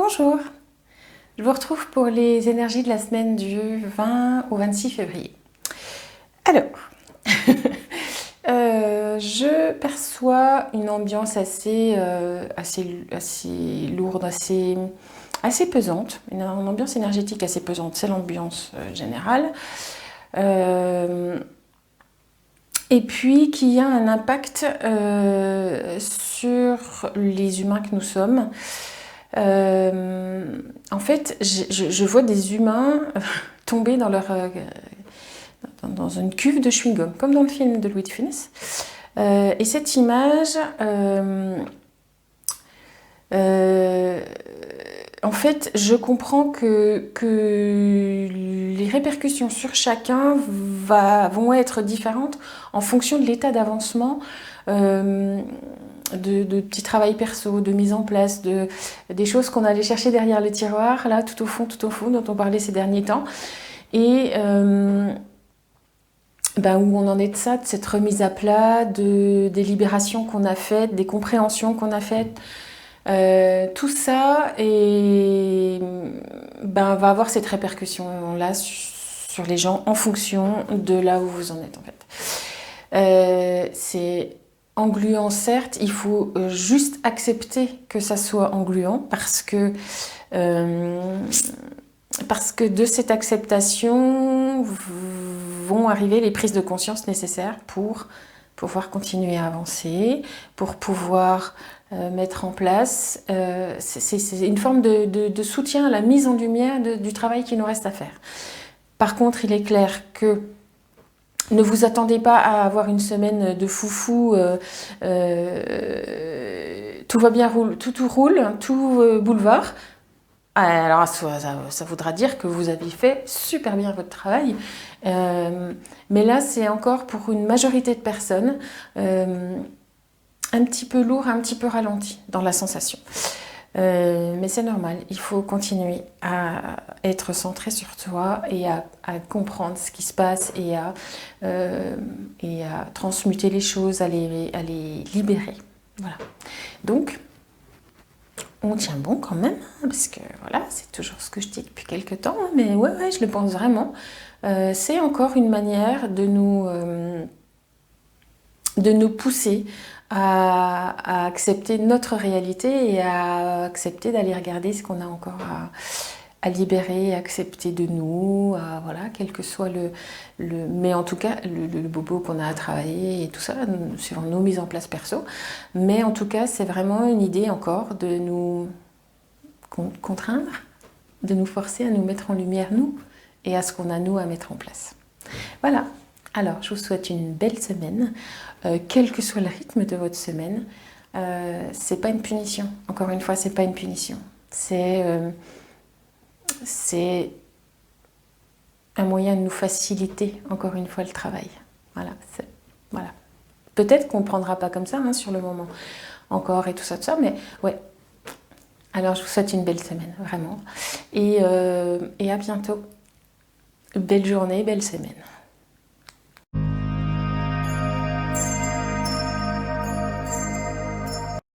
Bonjour, je vous retrouve pour les énergies de la semaine du 20 au 26 février. Alors, je perçois une ambiance assez lourde, assez pesante, une ambiance énergétique assez pesante, c'est l'ambiance générale. Et puis qui a un impact sur les humains que nous sommes. En fait, je vois des humains tomber dans une cuve de chewing-gum, comme dans le film de Louis de Funès. Et cette image, en fait, je comprends que les répercussions sur chacun vont être différentes en fonction de l'état d'avancement de petits travail perso, de mise en place, des choses qu'on allait chercher derrière le tiroir, là, tout au fond, dont on parlait ces derniers temps. Et où on en est de ça, de cette remise à plat, des libérations qu'on a faites, des compréhensions qu'on a faites. Tout ça va avoir cette répercussion-là sur les gens en fonction de là où vous en êtes, en fait. C'est engluant, certes, il faut juste accepter que ça soit engluant parce que de cette acceptation vont arriver les prises de conscience nécessaires pour pouvoir continuer à avancer, pour pouvoir mettre en place. C'est une forme de soutien à la mise en lumière du travail qui nous reste à faire. Par contre, il est clair que ne vous attendez pas à avoir une semaine de foufou, tout va bien, tout roule, tout boulevard. Alors ça voudra dire que vous avez fait super bien votre travail. Mais là, c'est encore pour une majorité de personnes un petit peu lourd, un petit peu ralenti dans la sensation. Mais c'est normal, il faut continuer à être centré sur toi et à comprendre ce qui se passe et à transmuter les choses, à les libérer. Voilà. Donc, on tient bon quand même, parce que voilà, c'est toujours ce que je dis depuis quelques temps, mais ouais, je le pense vraiment. C'est encore une manière de nous pousser à accepter notre réalité et à accepter d'aller regarder ce qu'on a encore à libérer, accepter de nous, voilà, quel que soit mais en tout cas le bobo qu'on a à travailler et tout ça, suivant nos mises en place perso. Mais en tout cas, c'est vraiment une idée encore de nous contraindre, de nous forcer à nous mettre en lumière, nous, et à ce qu'on a, nous, à mettre en place. Voilà. Alors, je vous souhaite une belle semaine, quel que soit le rythme de votre semaine. C'est pas une punition. Encore une fois, c'est pas une punition. C'est un moyen de nous faciliter, encore une fois, le travail. Voilà. Peut-être qu'on ne prendra pas comme ça sur le moment encore et tout ça, mais ouais. Alors, je vous souhaite une belle semaine, vraiment. Et à bientôt. Belle journée, belle semaine.